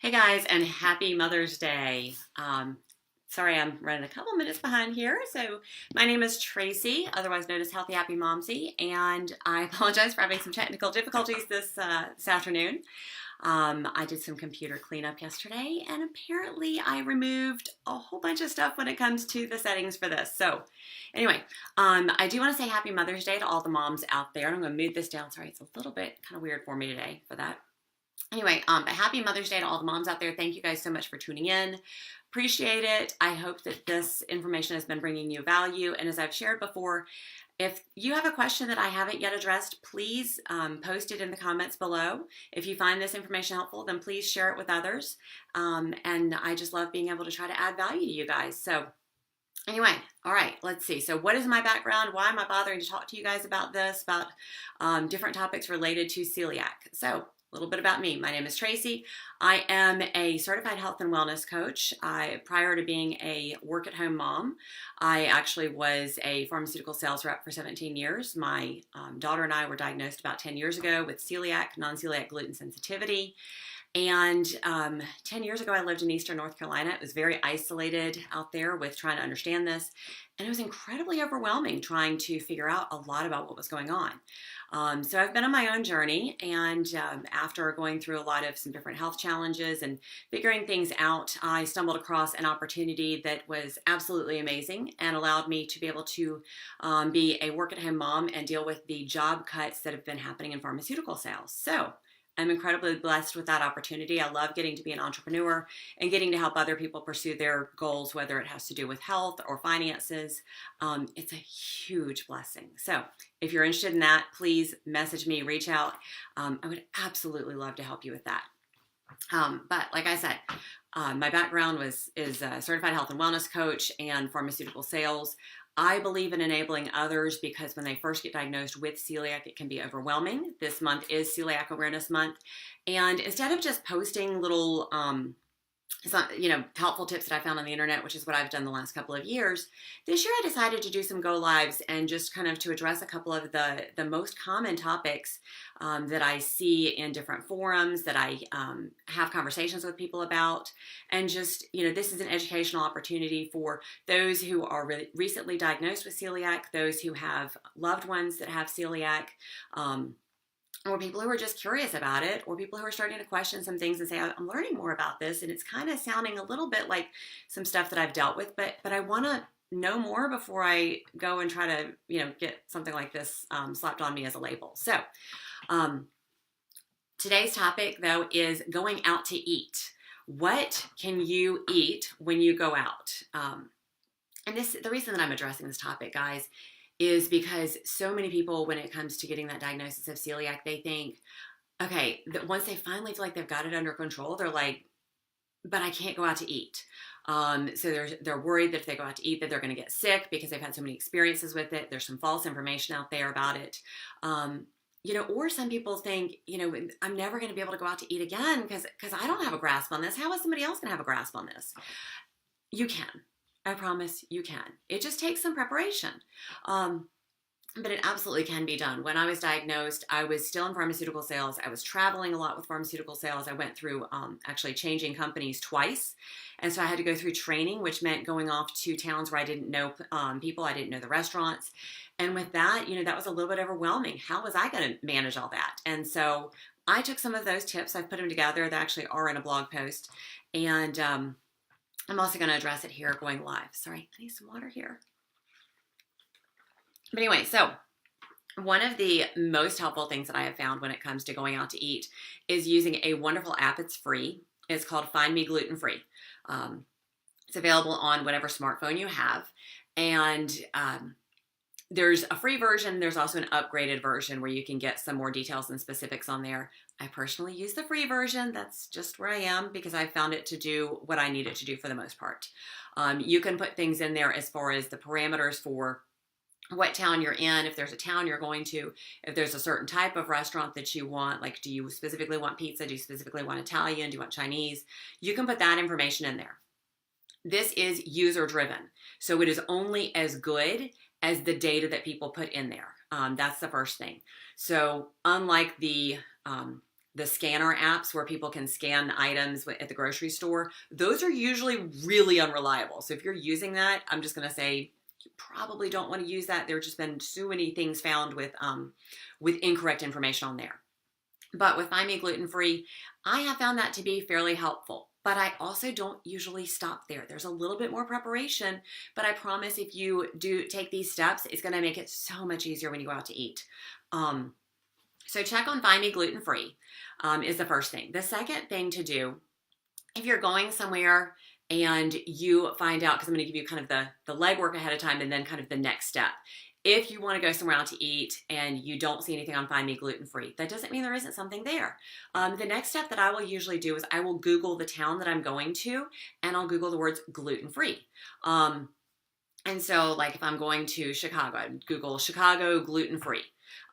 Hey guys, and happy Mother's Day. Sorry, I'm running a couple minutes behind here. So, my name is Tracy, otherwise known as Healthy Happy Momsy, and I apologize for having some technical difficulties this afternoon. I did some computer cleanup yesterday, and apparently I removed a whole bunch of stuff when it comes to the settings for this. So, anyway, I do want to say Happy Mother's Day to all the moms out there. I'm going to move this down. Sorry, it's a little bit kind of weird for me today for that. Anyway, but happy Mother's Day to all the moms out there. Thank you guys so much for tuning in. Appreciate it. I hope that this information has been bringing you value. And as I've shared before, if you have a question that I haven't yet addressed, please post it in the comments below. If you find this information helpful, then please share it with others. And I just love being able to try to add value to you guys. So anyway, all right, let's see. So what is my background? Why am I bothering to talk to you guys about this, about different topics related to celiac? So a little bit about me. My name is Tracy. I am a certified health and wellness coach. Prior to being a work-at-home mom, I actually was a pharmaceutical sales rep for 17 years. My daughter and I were diagnosed about 10 years ago with celiac, non-celiac gluten sensitivity. And 10 years ago, I lived in Eastern North Carolina. It was very isolated out there with trying to understand this. And it was incredibly overwhelming trying to figure out a lot about what was going on. So I've been on my own journey, and after going through a lot of some different health challenges and figuring things out, I stumbled across an opportunity that was absolutely amazing and allowed me to be able to be a work-at-home mom and deal with the job cuts that have been happening in pharmaceutical sales. So I'm incredibly blessed with that opportunity. I love getting to be an entrepreneur and getting to help other people pursue their goals, whether it has to do with health or finances. It's a huge blessing. So if you're interested in that, please message me, reach out. I would absolutely love to help you with that. But like I said, my background is a certified health and wellness coach and pharmaceutical sales. I believe in enabling others because when they first get diagnosed with celiac, it can be overwhelming. This month is Celiac Awareness Month. And instead of just posting little, helpful tips that I found on the internet, which is what I've done the last couple of years, this year I decided to do some go lives and just kind of to address a couple of the most common topics that I see in different forums that I have conversations with people about. And just, this is an educational opportunity for those who are recently diagnosed with celiac, those who have loved ones that have celiac, or people who are just curious about it, or people who are starting to question some things and say, I'm learning more about this, and it's kind of sounding a little bit like some stuff that I've dealt with, but I want to know more before I go and try to, get something like this slapped on me as a label. So today's topic, though, is going out to eat. What can you eat when you go out? And the reason that I'm addressing this topic, guys, is because so many people, when it comes to getting that diagnosis of celiac, they think, okay, that once they finally feel like they've got it under control, they're like, but I can't go out to eat. So they're worried that if they go out to eat that they're going to get sick because they've had so many experiences with it. There's some false information out there about it. Or some people think, I'm never going to be able to go out to eat again because I don't have a grasp on this. How is somebody else going to have a grasp on this? You can. I promise you can. It just takes some preparation. But it absolutely can be done. When I was diagnosed, I was still in pharmaceutical sales. I was traveling a lot with pharmaceutical sales. I went through actually changing companies twice. And so I had to go through training, which meant going off to towns where I didn't know people. I didn't know the restaurants. And with that, that was a little bit overwhelming. How was I going to manage all that? And so I took some of those tips. I've put them together. They actually are in a blog post. And I'm also going to address it here going live. Sorry, I need some water here. But anyway, so one of the most helpful things that I have found when it comes to going out to eat is using a wonderful app. It's free. It's called Find Me Gluten Free. It's available on whatever smartphone you have. And there's a free version. There's also an upgraded version where you can get some more details and specifics on there. I personally use the free version. That's just where I am because I found it to do what I need it to do for the most part. You can put things in there as far as the parameters for what town you're in, if there's a town you're going to, if there's a certain type of restaurant that you want, like do you specifically want pizza, do you specifically want Italian, do you want Chinese? You can put that information in there. This is user driven, so it is only as good as the data that people put in there. That's the first thing. So unlike the the scanner apps where people can scan items at the grocery store, those are usually really unreliable. So if you're using that, I'm just going to say you probably don't want to use that. There have just been so many things found with incorrect information on there. But with Find Me Gluten Free, I have found that to be fairly helpful. But I also don't usually stop there. There's a little bit more preparation, but I promise if you do take these steps, it's going to make it so much easier when you go out to eat. So check on Find Me Gluten Free is the first thing. The second thing to do, if you're going somewhere and you find out, because I'm going to give you kind of the legwork ahead of time and then kind of the next step. If you want to go somewhere out to eat and you don't see anything on Find Me Gluten Free, that doesn't mean there isn't something there. The next step that I will usually do is I will Google the town that I'm going to, and I'll Google the words gluten free. And so like if I'm going to Chicago, I'd Google Chicago gluten free.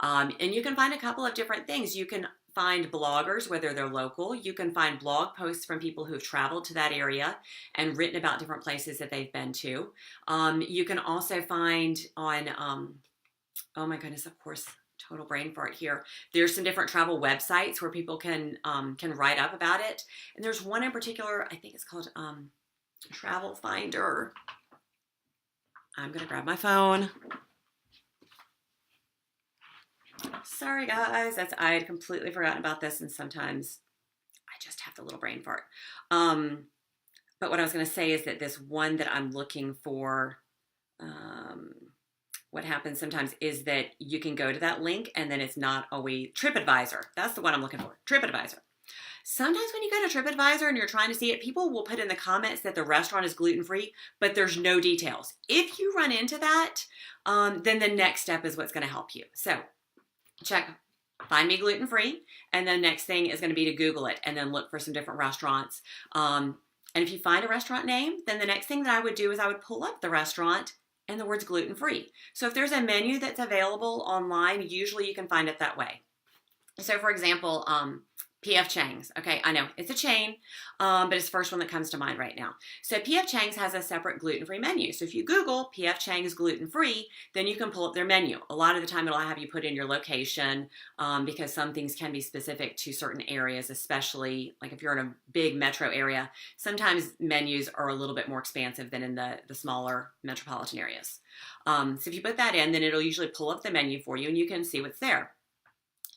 And you can find a couple of different things. You can find bloggers, whether they're local. You can find blog posts from people who've traveled to that area and written about different places that they've been to. You can also find on, oh my goodness, of course, total brain fart here. There's some different travel websites where people can write up about it. And there's one in particular, I think it's called Travel Finder. I'm going to grab my phone. Sorry guys, I had completely forgotten about this, and sometimes I just have the little brain fart. But what I was going to say is that this one that I'm looking for, what happens sometimes is that you can go to that link and then it's not always TripAdvisor. That's the one I'm looking for, TripAdvisor. Sometimes when you go to TripAdvisor and you're trying to see it, people will put in the comments that the restaurant is gluten-free, but there's no details. If you run into that, then the next step is what's going to help you. So check Find Me Gluten Free, and then next thing is going to be to Google it and then look for some different restaurants. And if you find a restaurant name, then the next thing that I would do is I would pull up the restaurant and the words gluten free. So if there's a menu that's available online, usually you can find it that way. So for example, P.F. Chang's. Okay, I know it's a chain, but it's the first one that comes to mind right now. So P.F. Chang's has a separate gluten-free menu. So if you Google P.F. Chang's gluten-free, then you can pull up their menu. A lot of the time it'll have you put in your location because some things can be specific to certain areas, especially like if you're in a big metro area. Sometimes menus are a little bit more expansive than in the smaller metropolitan areas. So if you put that in, then it'll usually pull up the menu for you and you can see what's there.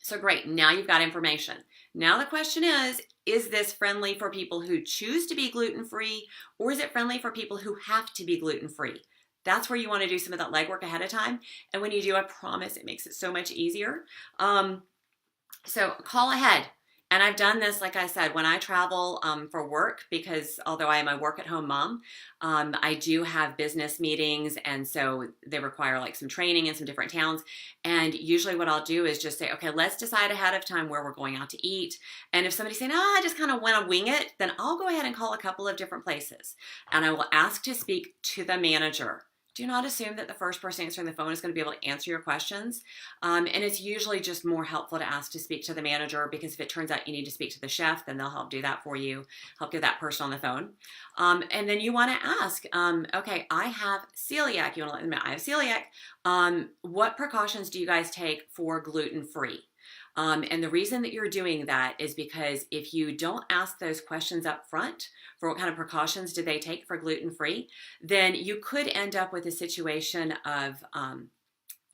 So great, now you've got information. Now the question is this friendly for people who choose to be gluten-free, or is it friendly for people who have to be gluten-free? That's where you want to do some of that legwork ahead of time. And when you do, I promise it makes it so much easier. So call ahead. And I've done this, like I said, when I travel for work, because although I am a work-at-home mom, I do have business meetings, and so they require like some training in some different towns. And usually what I'll do is just say, okay, let's decide ahead of time where we're going out to eat. And if somebody's saying, oh, I just kind of want to wing it, then I'll go ahead and call a couple of different places. And I will ask to speak to the manager. Do not assume that the first person answering the phone is going to be able to answer your questions. And it's usually just more helpful to ask to speak to the manager, because if it turns out you need to speak to the chef, then they'll help do that for you, help get that person on the phone. And then you want to ask, okay, I have celiac. You want to let them know, I have celiac. What precautions do you guys take for gluten-free? And the reason that you're doing that is because if you don't ask those questions up front for what kind of precautions do they take for gluten-free, then you could end up with a situation of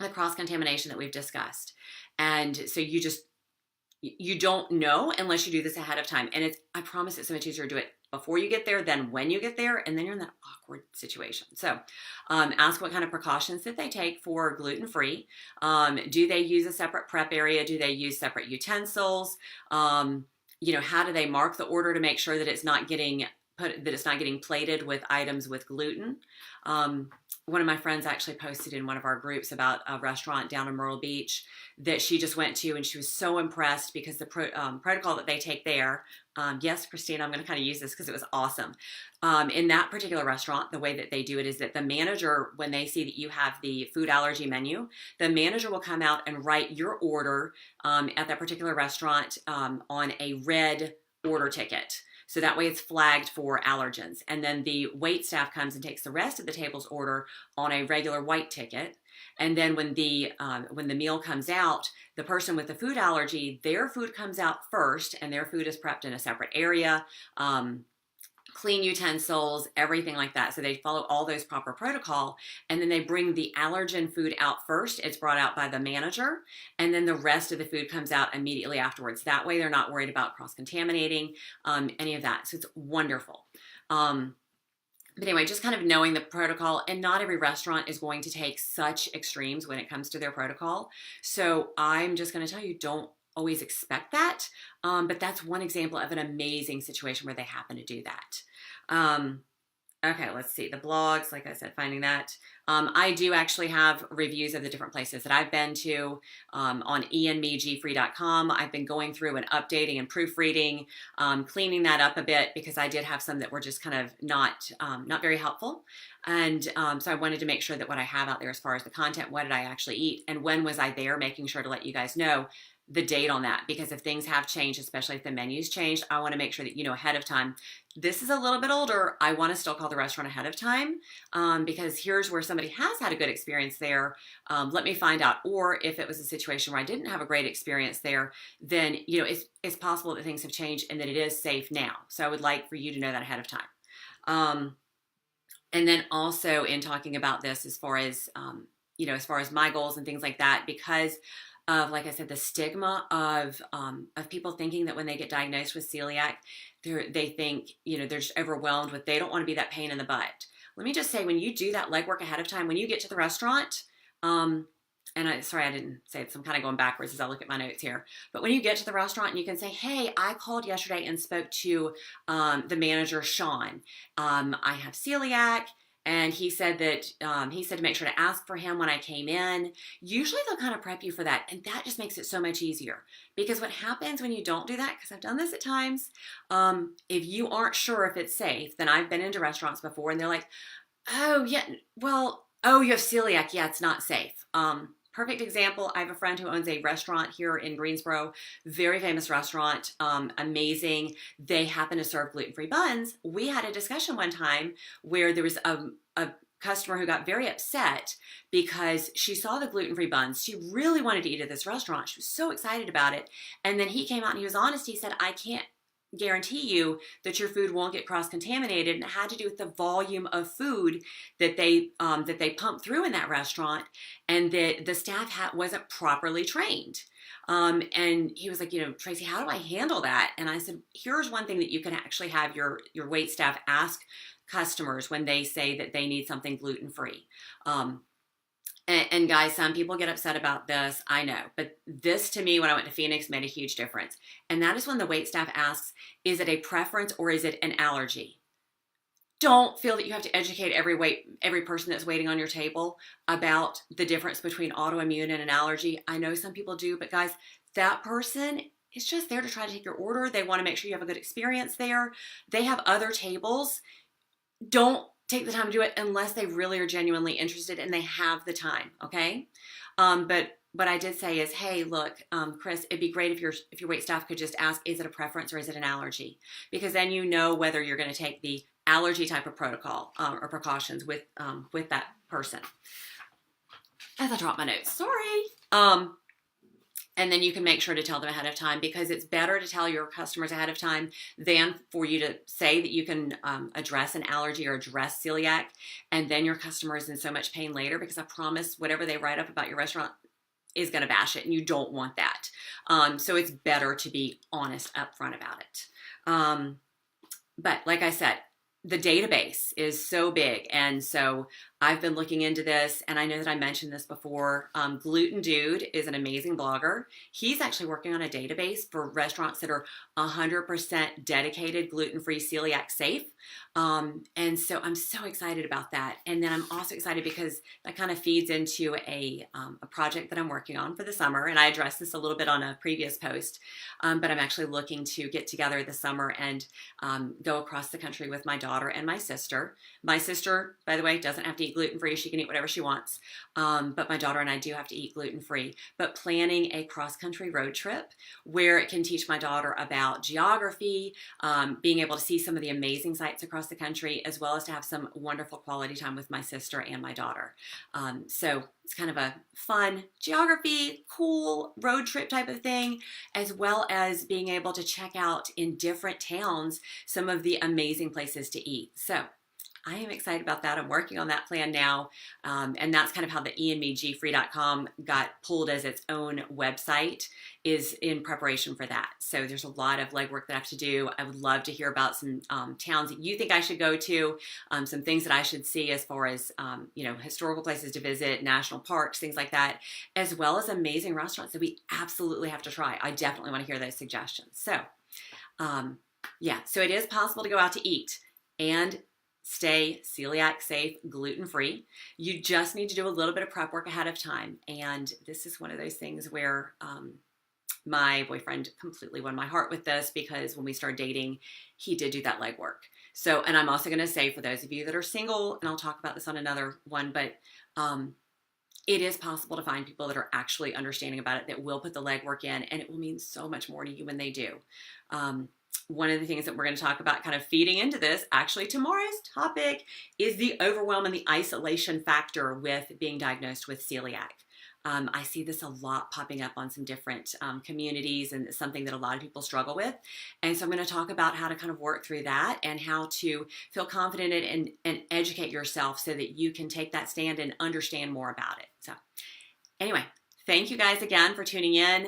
the cross-contamination that we've discussed. And so you don't know unless you do this ahead of time. And I promise it's so much easier to do it before you get there than when you get there, and then you're in that awkward situation. So ask what kind of precautions that they take for gluten-free. Do they use a separate prep area? Do they use separate utensils? How do they mark the order to make sure that it's not getting plated with items with gluten? One of my friends actually posted in one of our groups about a restaurant down in Myrtle Beach that she just went to, and she was so impressed because the protocol that they take there, yes, Christine, I'm going to kind of use this because it was awesome. In that particular restaurant, the way that they do it is that the manager, when they see that you have the food allergy menu, the manager will come out and write your order at that particular restaurant on a red order ticket. So that way it's flagged for allergens. And then the wait staff comes and takes the rest of the table's order on a regular white ticket. And then when the meal comes out, the person with the food allergy, their food comes out first, and their food is prepped in a separate area. Clean utensils, everything like that. So they follow all those proper protocol, and then they bring the allergen food out first. It's brought out by the manager, and then the rest of the food comes out immediately afterwards. That way they're not worried about cross-contaminating, any of that. So it's wonderful. But anyway, just kind of knowing the protocol, and not every restaurant is going to take such extremes when it comes to their protocol. So I'm just going to tell you, don't always expect that, but that's one example of an amazing situation where they happen to do that. Okay, let's see. The blogs, like I said, finding that. I do actually have reviews of the different places that I've been to on eandmegfree.com. I've been going through and updating and proofreading, cleaning that up a bit because I did have some that were just kind of not very helpful. And so I wanted to make sure that what I have out there as far as the content, what did I actually eat, and when was I there, making sure to let you guys know the date on that, because if things have changed, especially if the menu's changed, I want to make sure that you know ahead of time. This is a little bit older. I want to still call the restaurant ahead of time, because here's where somebody has had a good experience there. Let me find out. Or if it was a situation where I didn't have a great experience there, then it's possible that things have changed and that it is safe now. So I would like for you to know that ahead of time. And then also in talking about this, as far as as far as my goals and things like that, because of, like I said, the stigma of people thinking that when they get diagnosed with celiac, they think, they're just overwhelmed with, they don't want to be that pain in the butt. Let me just say, when you do that legwork ahead of time, when you get to the restaurant, sorry, I didn't say it, so I'm kind of going backwards as I look at my notes here. But when you get to the restaurant and you can say, hey, I called yesterday and spoke to the manager, Sean. I have celiac. And he said to make sure to ask for him when I came in. Usually they'll kind of prep you for that. And that just makes it so much easier. Because what happens when you don't do that, because I've done this at times, if you aren't sure if it's safe, then I've been into restaurants before and they're like, oh, yeah, well, oh, you have celiac. Yeah, it's not safe. Perfect example, I have a friend who owns a restaurant here in Greensboro, very famous restaurant, amazing. They happen to serve gluten-free buns. We had a discussion one time where there was a customer who got very upset because she saw the gluten-free buns. She really wanted to eat at this restaurant. She was so excited about it. And then he came out and he was honest. He said, I can't guarantee you that your food won't get cross-contaminated, and it had to do with the volume of food that they pump through in that restaurant, and that the staff wasn't properly trained. And he was like, Tracy, how do I handle that? And I said, here's one thing that you can actually have your wait staff ask customers when they say that they need something gluten-free. And guys, some people get upset about this, I know. But this, to me, when I went to Phoenix, made a huge difference. And that is when the wait staff asks, is it a preference or is it an allergy? Don't feel that you have to educate every person that's waiting on your table about the difference between autoimmune and an allergy. I know some people do, but guys, that person is just there to try to take your order. They want to make sure you have a good experience there. They have other tables. Don't take the time to do it unless they really are genuinely interested and they have the time, okay? But what I did say is, hey, look, Chris, it'd be great if your wait staff could just ask, is it a preference or is it an allergy? Because then you know whether you're going to take the allergy type of protocol or precautions with that person. As I dropped my notes, sorry. And then you can make sure to tell them ahead of time, because it's better to tell your customers ahead of time than for you to say that you can address an allergy or address celiac, and then your customer is in so much pain later, because I promise whatever they write up about your restaurant is going to bash it, and you don't want that. So it's better to be honest upfront about it. But like I said, the database is so big, and so I've been looking into this, and I know that I mentioned this before. Gluten Dude is an amazing blogger. He's actually working on a database for restaurants that are 100% dedicated, gluten-free, celiac safe. And so I'm so excited about that. And then I'm also excited because that kind of feeds into a project that I'm working on for the summer. And I addressed this a little bit on a previous post, but I'm actually looking to get together this summer and go across the country with my daughter and my sister. My sister, by the way, doesn't have to eat gluten-free. She can eat whatever she wants. But my daughter and I do have to eat gluten-free. But planning a cross-country road trip where it can teach my daughter about geography, being able to see some of the amazing sites across the country, as well as to have some wonderful quality time with my sister and my daughter. So it's kind of a fun geography, cool road trip type of thing, as well as being able to check out in different towns some of the amazing places to eat. So I am excited about that. I'm working on that plan now. And that's kind of how the eandmegfree.com got pulled as its own website, is in preparation for that. So there's a lot of legwork that I have to do. I would love to hear about some towns that you think I should go to, some things that I should see as far as, historical places to visit, national parks, things like that, as well as amazing restaurants that we absolutely have to try. I definitely want to hear those suggestions. So, so it is possible to go out to eat and stay celiac safe, gluten-free. You just need to do a little bit of prep work ahead of time. And this is one of those things where my boyfriend completely won my heart with this, because when we started dating, he did do that legwork. So, and I'm also going to say, for those of you that are single, and I'll talk about this on another one, but it is possible to find people that are actually understanding about it, that will put the legwork in, and it will mean so much more to you when they do. One of the things that we're going to talk about, kind of feeding into this, actually tomorrow's topic, is the overwhelm and the isolation factor with being diagnosed with celiac. I see this a lot popping up on some different communities, and it's something that a lot of people struggle with. And so I'm going to talk about how to kind of work through that, and how to feel confident in it, and educate yourself so that you can take that stand and understand more about it. So anyway, thank you guys again for tuning in.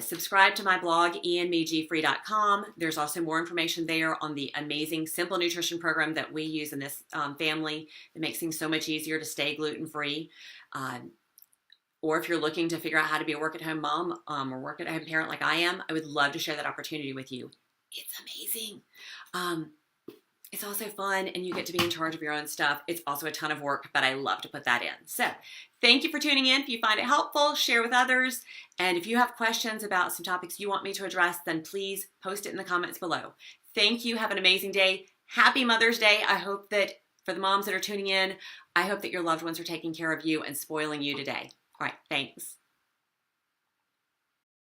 Subscribe to my blog, eandmegfree.com. There's also more information there on the amazing simple nutrition program that we use in this family. It makes things so much easier to stay gluten-free. Or if you're looking to figure out how to be a work-at-home mom or work-at-home parent like I am, I would love to share that opportunity with you. It's amazing. It's also fun, and you get to be in charge of your own stuff. It's also a ton of work, but I love to put that in. So thank you for tuning in. If you find it helpful, share with others. And if you have questions about some topics you want me to address, then please post it in the comments below. Thank you. Have an amazing day. Happy Mother's Day. I hope that for the moms that are tuning in, I hope that your loved ones are taking care of you and spoiling you today. All right, thanks.